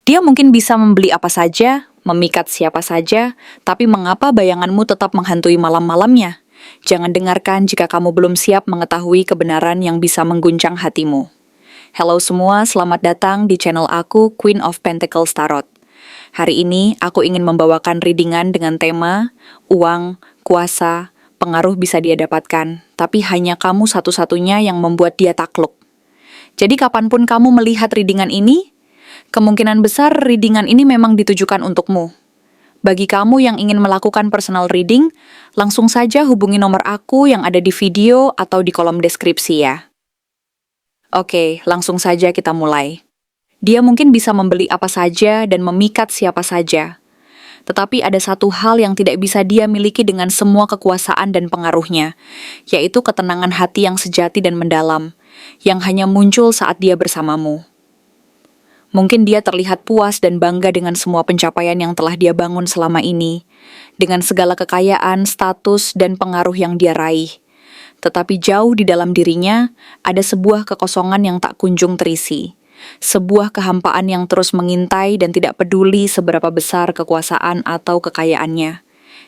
Dia mungkin bisa membeli apa saja, memikat siapa saja, tapi mengapa bayanganmu tetap menghantui malam-malamnya? Jangan dengarkan jika kamu belum siap mengetahui kebenaran yang bisa mengguncang hatimu. Halo semua, selamat datang di channel aku, Queen of Pentacles Tarot. Hari ini, aku ingin membawakan readingan dengan tema uang, kuasa, pengaruh bisa dia dapatkan, tapi hanya kamu satu-satunya yang membuat dia takluk. Jadi kapanpun kamu melihat readingan ini, kemungkinan besar readingan ini memang ditujukan untukmu. Bagi kamu yang ingin melakukan personal reading, langsung saja hubungi nomor aku yang ada di video atau di kolom deskripsi ya. Oke, langsung saja kita mulai. Dia mungkin bisa membeli apa saja dan memikat siapa saja. Tetapi ada satu hal yang tidak bisa dia miliki dengan semua kekuasaan dan pengaruhnya, yaitu ketenangan hati yang sejati dan mendalam, yang hanya muncul saat dia bersamamu. Mungkin dia terlihat puas dan bangga dengan semua pencapaian yang telah dia bangun selama ini, dengan segala kekayaan, status, dan pengaruh yang dia raih. Tetapi jauh di dalam dirinya, ada sebuah kekosongan yang tak kunjung terisi. Sebuah kehampaan yang terus mengintai dan tidak peduli seberapa besar kekuasaan atau kekayaannya.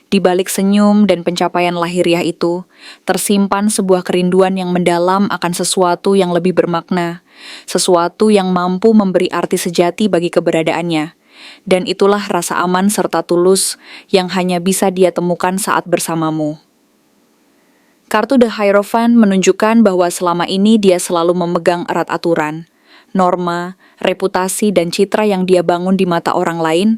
Di balik senyum dan pencapaian lahiriah itu, tersimpan sebuah kerinduan yang mendalam akan sesuatu yang lebih bermakna, sesuatu yang mampu memberi arti sejati bagi keberadaannya. Dan itulah rasa aman serta tulus yang hanya bisa dia temukan saat bersamamu. Kartu The Hierophant menunjukkan bahwa selama ini dia selalu memegang erat aturan, norma, reputasi, dan citra yang dia bangun di mata orang lain,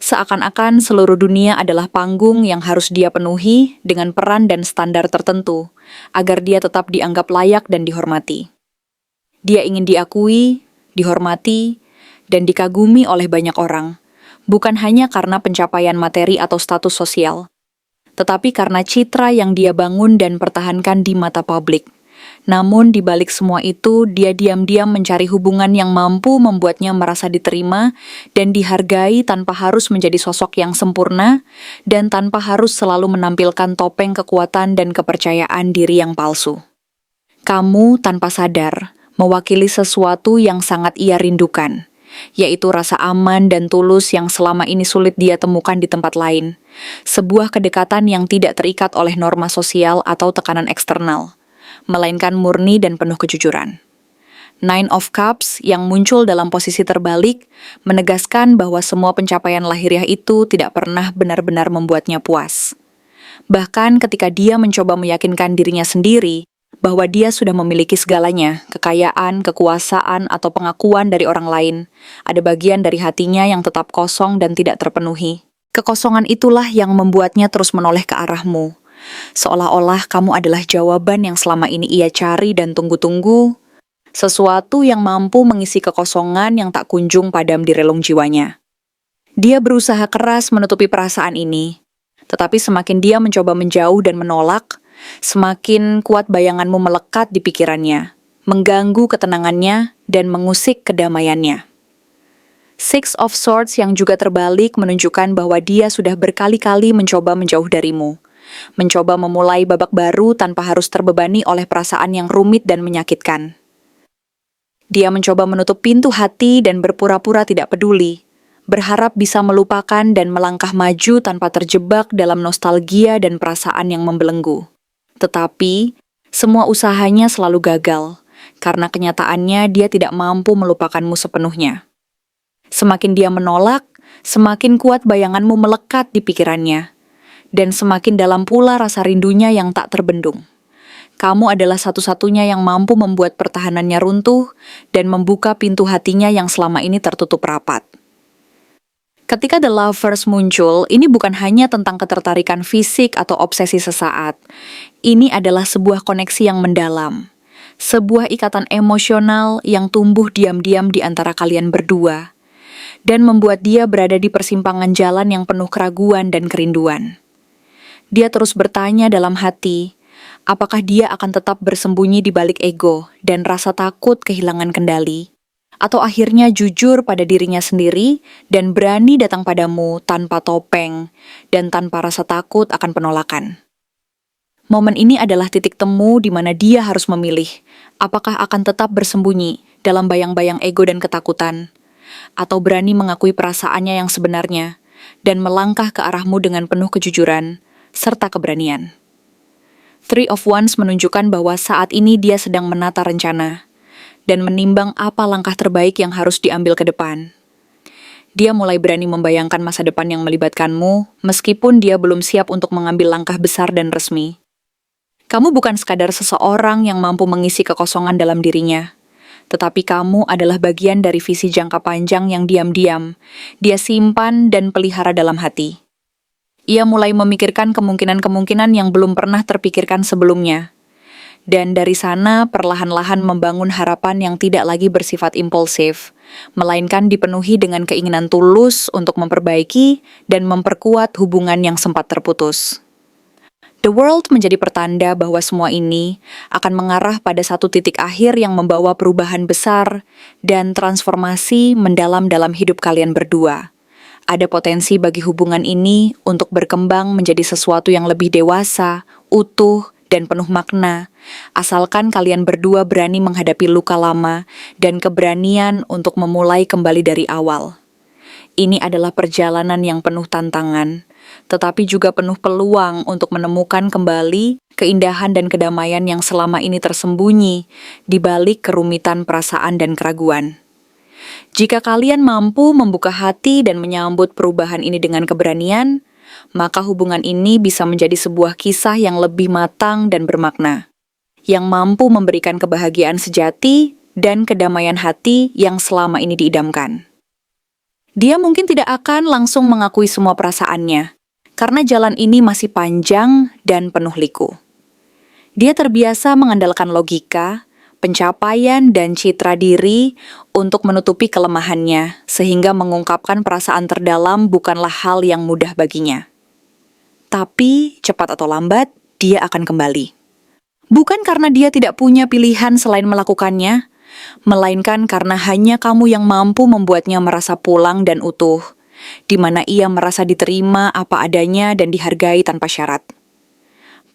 seakan-akan seluruh dunia adalah panggung yang harus dia penuhi dengan peran dan standar tertentu, agar dia tetap dianggap layak dan dihormati. Dia ingin diakui, dihormati, dan dikagumi oleh banyak orang, bukan hanya karena pencapaian materi atau status sosial, tetapi karena citra yang dia bangun dan pertahankan di mata publik. Namun di balik semua itu, dia diam-diam mencari hubungan yang mampu membuatnya merasa diterima dan dihargai tanpa harus menjadi sosok yang sempurna dan tanpa harus selalu menampilkan topeng kekuatan dan kepercayaan diri yang palsu. Kamu tanpa sadar mewakili sesuatu yang sangat ia rindukan, yaitu rasa aman dan tulus yang selama ini sulit dia temukan di tempat lain. Sebuah kedekatan yang tidak terikat oleh norma sosial atau tekanan eksternal, melainkan murni dan penuh kejujuran. Nine of Cups yang muncul dalam posisi terbalik menegaskan bahwa semua pencapaian lahiriah itu tidak pernah benar-benar membuatnya puas. Bahkan ketika dia mencoba meyakinkan dirinya sendiri bahwa dia sudah memiliki segalanya, kekayaan, kekuasaan, atau pengakuan dari orang lain, ada bagian dari hatinya yang tetap kosong dan tidak terpenuhi. Kekosongan itulah yang membuatnya terus menoleh ke arahmu, seolah-olah kamu adalah jawaban yang selama ini ia cari dan tunggu-tunggu, sesuatu yang mampu mengisi kekosongan yang tak kunjung padam di relung jiwanya. Dia berusaha keras menutupi perasaan ini, tetapi semakin dia mencoba menjauh dan menolak, semakin kuat bayanganmu melekat di pikirannya, mengganggu ketenangannya, dan mengusik kedamaiannya. Six of Swords yang juga terbalik menunjukkan bahwa dia sudah berkali-kali mencoba menjauh darimu, mencoba memulai babak baru tanpa harus terbebani oleh perasaan yang rumit dan menyakitkan. Dia mencoba menutup pintu hati dan berpura-pura tidak peduli, berharap bisa melupakan dan melangkah maju tanpa terjebak dalam nostalgia dan perasaan yang membelenggu. Tetapi, semua usahanya selalu gagal, karena kenyataannya dia tidak mampu melupakanmu sepenuhnya. Semakin dia menolak, semakin kuat bayanganmu melekat di pikirannya, dan semakin dalam pula rasa rindunya yang tak terbendung. Kamu adalah satu-satunya yang mampu membuat pertahanannya runtuh dan membuka pintu hatinya yang selama ini tertutup rapat. Ketika The Lovers muncul, ini bukan hanya tentang ketertarikan fisik atau obsesi sesaat. Ini adalah sebuah koneksi yang mendalam, sebuah ikatan emosional yang tumbuh diam-diam di antara kalian berdua, dan membuat dia berada di persimpangan jalan yang penuh keraguan dan kerinduan. Dia terus bertanya dalam hati, apakah dia akan tetap bersembunyi di balik ego dan rasa takut kehilangan kendali, atau akhirnya jujur pada dirinya sendiri dan berani datang padamu tanpa topeng dan tanpa rasa takut akan penolakan. Momen ini adalah titik temu di mana dia harus memilih apakah akan tetap bersembunyi dalam bayang-bayang ego dan ketakutan, atau berani mengakui perasaannya yang sebenarnya, dan melangkah ke arahmu dengan penuh kejujuran, serta keberanian. Three of Wands menunjukkan bahwa saat ini dia sedang menata rencana, dan menimbang apa langkah terbaik yang harus diambil ke depan. Dia mulai berani membayangkan masa depan yang melibatkanmu, meskipun dia belum siap untuk mengambil langkah besar dan resmi. Kamu bukan sekadar seseorang yang mampu mengisi kekosongan dalam dirinya, tetapi kamu adalah bagian dari visi jangka panjang yang diam-diam dia simpan dan pelihara dalam hati. Ia mulai memikirkan kemungkinan-kemungkinan yang belum pernah terpikirkan sebelumnya. Dan dari sana perlahan-lahan membangun harapan yang tidak lagi bersifat impulsif, melainkan dipenuhi dengan keinginan tulus untuk memperbaiki dan memperkuat hubungan yang sempat terputus. The World menjadi pertanda bahwa semua ini akan mengarah pada satu titik akhir yang membawa perubahan besar dan transformasi mendalam dalam hidup kalian berdua. Ada potensi bagi hubungan ini untuk berkembang menjadi sesuatu yang lebih dewasa, utuh, dan penuh makna, asalkan kalian berdua berani menghadapi luka lama dan keberanian untuk memulai kembali dari awal. Ini adalah perjalanan yang penuh tantangan, tetapi juga penuh peluang untuk menemukan kembali keindahan dan kedamaian yang selama ini tersembunyi di balik kerumitan perasaan dan keraguan. Jika kalian mampu membuka hati dan menyambut perubahan ini dengan keberanian, maka hubungan ini bisa menjadi sebuah kisah yang lebih matang dan bermakna, yang mampu memberikan kebahagiaan sejati dan kedamaian hati yang selama ini diidamkan. Dia mungkin tidak akan langsung mengakui semua perasaannya, karena jalan ini masih panjang dan penuh liku. Dia terbiasa mengandalkan logika, pencapaian, dan citra diri untuk menutupi kelemahannya, sehingga mengungkapkan perasaan terdalam bukanlah hal yang mudah baginya. Tapi, cepat atau lambat, dia akan kembali. Bukan karena dia tidak punya pilihan selain melakukannya, melainkan karena hanya kamu yang mampu membuatnya merasa pulang dan utuh, di mana ia merasa diterima apa adanya dan dihargai tanpa syarat.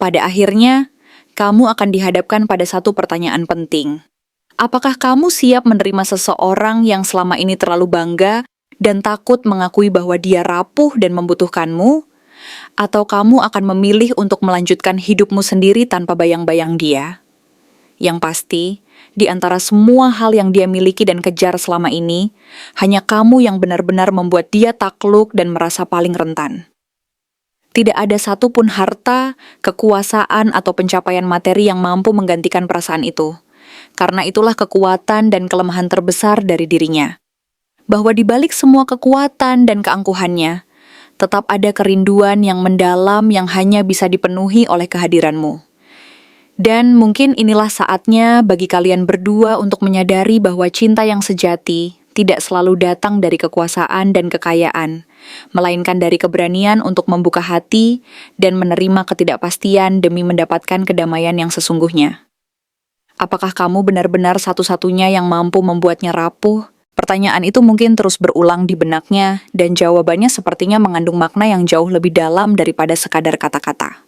Pada akhirnya, kamu akan dihadapkan pada satu pertanyaan penting. Apakah kamu siap menerima seseorang yang selama ini terlalu bangga dan takut mengakui bahwa dia rapuh dan membutuhkanmu? Atau kamu akan memilih untuk melanjutkan hidupmu sendiri tanpa bayang-bayang dia? Yang pasti, di antara semua hal yang dia miliki dan kejar selama ini, hanya kamu yang benar-benar membuat dia takluk dan merasa paling rentan. Tidak ada satupun harta, kekuasaan, atau pencapaian materi yang mampu menggantikan perasaan itu. Karena itulah kekuatan dan kelemahan terbesar dari dirinya. Bahwa di balik semua kekuatan dan keangkuhannya, tetap ada kerinduan yang mendalam yang hanya bisa dipenuhi oleh kehadiranmu. Dan mungkin inilah saatnya bagi kalian berdua untuk menyadari bahwa cinta yang sejati tidak selalu datang dari kekuasaan dan kekayaan, melainkan dari keberanian untuk membuka hati dan menerima ketidakpastian demi mendapatkan kedamaian yang sesungguhnya. Apakah kamu benar-benar satu-satunya yang mampu membuatnya rapuh? Pertanyaan itu mungkin terus berulang di benaknya, dan jawabannya sepertinya mengandung makna yang jauh lebih dalam daripada sekadar kata-kata.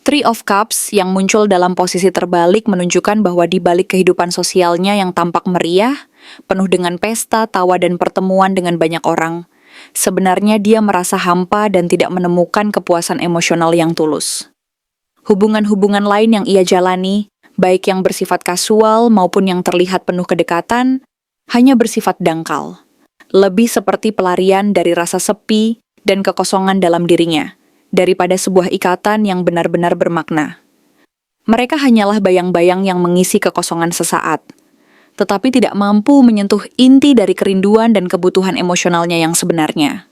Three of Cups yang muncul dalam posisi terbalik menunjukkan bahwa di balik kehidupan sosialnya yang tampak meriah, penuh dengan pesta, tawa, dan pertemuan dengan banyak orang, sebenarnya dia merasa hampa dan tidak menemukan kepuasan emosional yang tulus. Hubungan-hubungan lain yang ia jalani, baik yang bersifat kasual maupun yang terlihat penuh kedekatan, hanya bersifat dangkal, lebih seperti pelarian dari rasa sepi dan kekosongan dalam dirinya, daripada sebuah ikatan yang benar-benar bermakna. Mereka hanyalah bayang-bayang yang mengisi kekosongan sesaat, tetapi tidak mampu menyentuh inti dari kerinduan dan kebutuhan emosionalnya yang sebenarnya.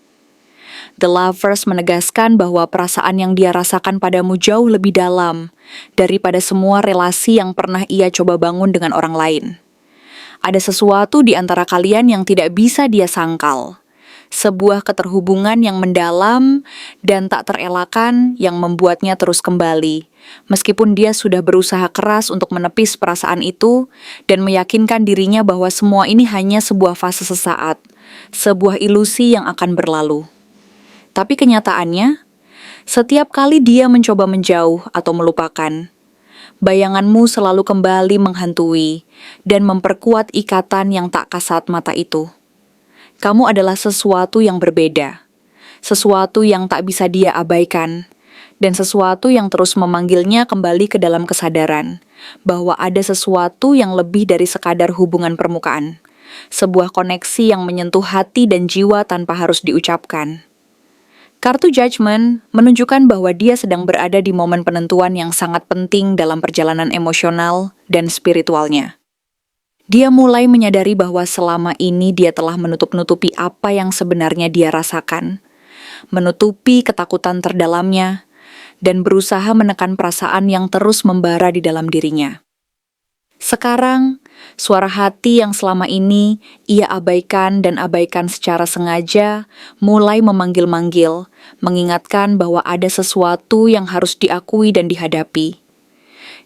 The Lovers menegaskan bahwa perasaan yang dia rasakan padamu jauh lebih dalam daripada semua relasi yang pernah ia coba bangun dengan orang lain. Ada sesuatu di antara kalian yang tidak bisa dia sangkal. Sebuah keterhubungan yang mendalam dan tak terelakkan yang membuatnya terus kembali, meskipun dia sudah berusaha keras untuk menepis perasaan itu dan meyakinkan dirinya bahwa semua ini hanya sebuah fase sesaat, sebuah ilusi yang akan berlalu. Tapi kenyataannya, setiap kali dia mencoba menjauh atau melupakan, bayanganmu selalu kembali menghantui dan memperkuat ikatan yang tak kasat mata itu. Kamu adalah sesuatu yang berbeda, sesuatu yang tak bisa dia abaikan, dan sesuatu yang terus memanggilnya kembali ke dalam kesadaran bahwa ada sesuatu yang lebih dari sekadar hubungan permukaan, sebuah koneksi yang menyentuh hati dan jiwa tanpa harus diucapkan. Kartu Judgment menunjukkan bahwa dia sedang berada di momen penentuan yang sangat penting dalam perjalanan emosional dan spiritualnya. Dia mulai menyadari bahwa selama ini dia telah menutup-nutupi apa yang sebenarnya dia rasakan, menutupi ketakutan terdalamnya, dan berusaha menekan perasaan yang terus membara di dalam dirinya. Sekarang, suara hati yang selama ini ia abaikan dan abaikan secara sengaja mulai memanggil-manggil, mengingatkan bahwa ada sesuatu yang harus diakui dan dihadapi.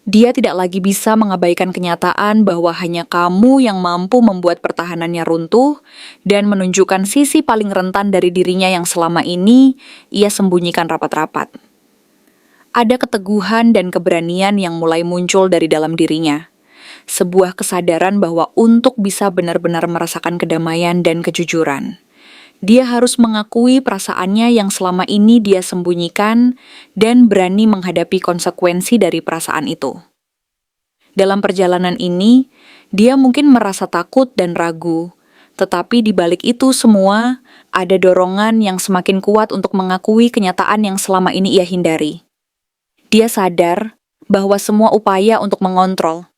Dia tidak lagi bisa mengabaikan kenyataan bahwa hanya kamu yang mampu membuat pertahanannya runtuh dan menunjukkan sisi paling rentan dari dirinya yang selama ini ia sembunyikan rapat-rapat. Ada keteguhan dan keberanian yang mulai muncul dari dalam dirinya. Sebuah kesadaran bahwa untuk bisa benar-benar merasakan kedamaian dan kejujuran, dia harus mengakui perasaannya yang selama ini dia sembunyikan dan berani menghadapi konsekuensi dari perasaan itu. Dalam perjalanan ini, dia mungkin merasa takut dan ragu, tetapi di balik itu semua, ada dorongan yang semakin kuat untuk mengakui kenyataan yang selama ini ia hindari. Dia sadar bahwa semua upaya untuk mengontrol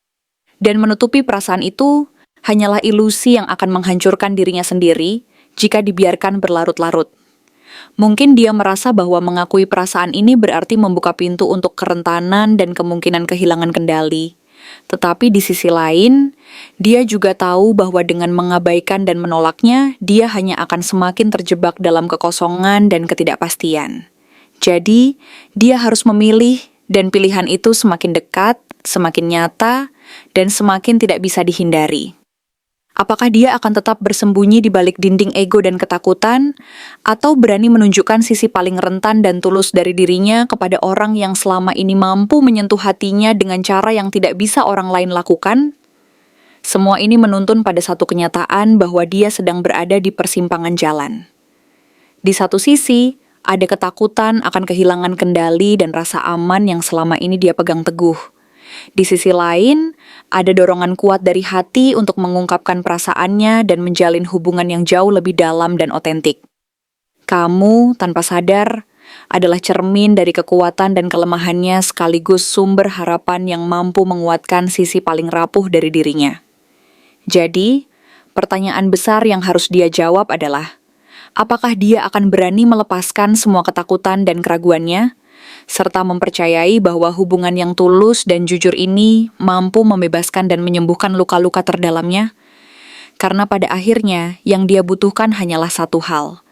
dan menutupi perasaan itu hanyalah ilusi yang akan menghancurkan dirinya sendiri jika dibiarkan berlarut-larut. Mungkin dia merasa bahwa mengakui perasaan ini berarti membuka pintu untuk kerentanan dan kemungkinan kehilangan kendali. Tetapi di sisi lain, dia juga tahu bahwa dengan mengabaikan dan menolaknya, dia hanya akan semakin terjebak dalam kekosongan dan ketidakpastian. Jadi, dia harus memilih dan pilihan itu semakin dekat, semakin nyata, dan semakin tidak bisa dihindari. Apakah dia akan tetap bersembunyi di balik dinding ego dan ketakutan, atau berani menunjukkan sisi paling rentan dan tulus dari dirinya kepada orang yang selama ini mampu menyentuh hatinya dengan cara yang tidak bisa orang lain lakukan? Semua ini menuntun pada satu kenyataan bahwa dia sedang berada di persimpangan jalan. Di satu sisi, ada ketakutan akan kehilangan kendali dan rasa aman yang selama ini dia pegang teguh. Di sisi lain, ada dorongan kuat dari hati untuk mengungkapkan perasaannya dan menjalin hubungan yang jauh lebih dalam dan otentik. Kamu, tanpa sadar, adalah cermin dari kekuatan dan kelemahannya sekaligus sumber harapan yang mampu menguatkan sisi paling rapuh dari dirinya. Jadi, pertanyaan besar yang harus dia jawab adalah, apakah dia akan berani melepaskan semua ketakutan dan keraguannya, serta mempercayai bahwa hubungan yang tulus dan jujur ini mampu membebaskan dan menyembuhkan luka-luka terdalamnya? Karena pada akhirnya, yang dia butuhkan hanyalah satu hal,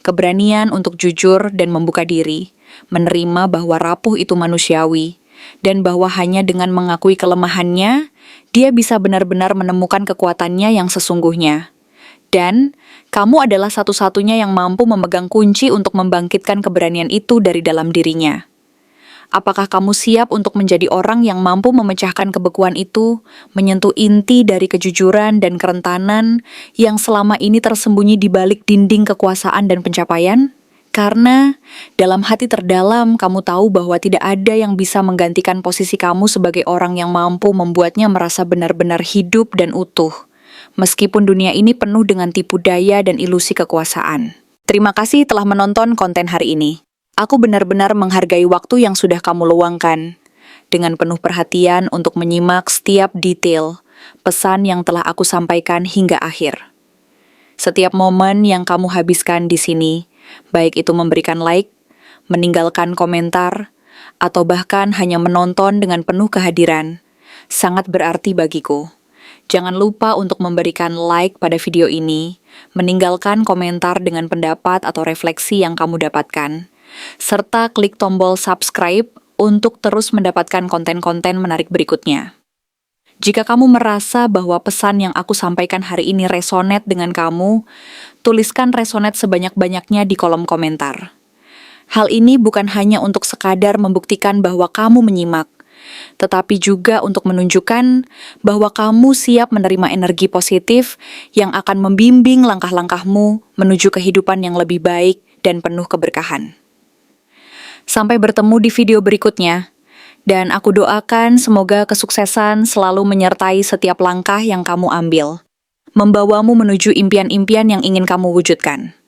keberanian untuk jujur dan membuka diri, menerima bahwa rapuh itu manusiawi, dan bahwa hanya dengan mengakui kelemahannya, dia bisa benar-benar menemukan kekuatannya yang sesungguhnya. Dan, kamu adalah satu-satunya yang mampu memegang kunci untuk membangkitkan keberanian itu dari dalam dirinya. Apakah kamu siap untuk menjadi orang yang mampu memecahkan kebekuan itu, menyentuh inti dari kejujuran dan kerentanan yang selama ini tersembunyi di balik dinding kekuasaan dan pencapaian? Karena dalam hati terdalam kamu tahu bahwa tidak ada yang bisa menggantikan posisi kamu sebagai orang yang mampu membuatnya merasa benar-benar hidup dan utuh, meskipun dunia ini penuh dengan tipu daya dan ilusi kekuasaan. Terima kasih telah menonton konten hari ini. Aku benar-benar menghargai waktu yang sudah kamu luangkan, dengan penuh perhatian untuk menyimak setiap detail pesan yang telah aku sampaikan hingga akhir. Setiap momen yang kamu habiskan di sini, baik itu memberikan like, meninggalkan komentar, atau bahkan hanya menonton dengan penuh kehadiran, sangat berarti bagiku. Jangan lupa untuk memberikan like pada video ini, meninggalkan komentar dengan pendapat atau refleksi yang kamu dapatkan, serta klik tombol subscribe untuk terus mendapatkan konten-konten menarik berikutnya. Jika kamu merasa bahwa pesan yang aku sampaikan hari ini resonate dengan kamu, tuliskan resonate sebanyak-banyaknya di kolom komentar. Hal ini bukan hanya untuk sekadar membuktikan bahwa kamu menyimak, tetapi juga untuk menunjukkan bahwa kamu siap menerima energi positif yang akan membimbing langkah-langkahmu menuju kehidupan yang lebih baik dan penuh keberkahan. Sampai bertemu di video berikutnya, dan aku doakan semoga kesuksesan selalu menyertai setiap langkah yang kamu ambil, membawamu menuju impian-impian yang ingin kamu wujudkan.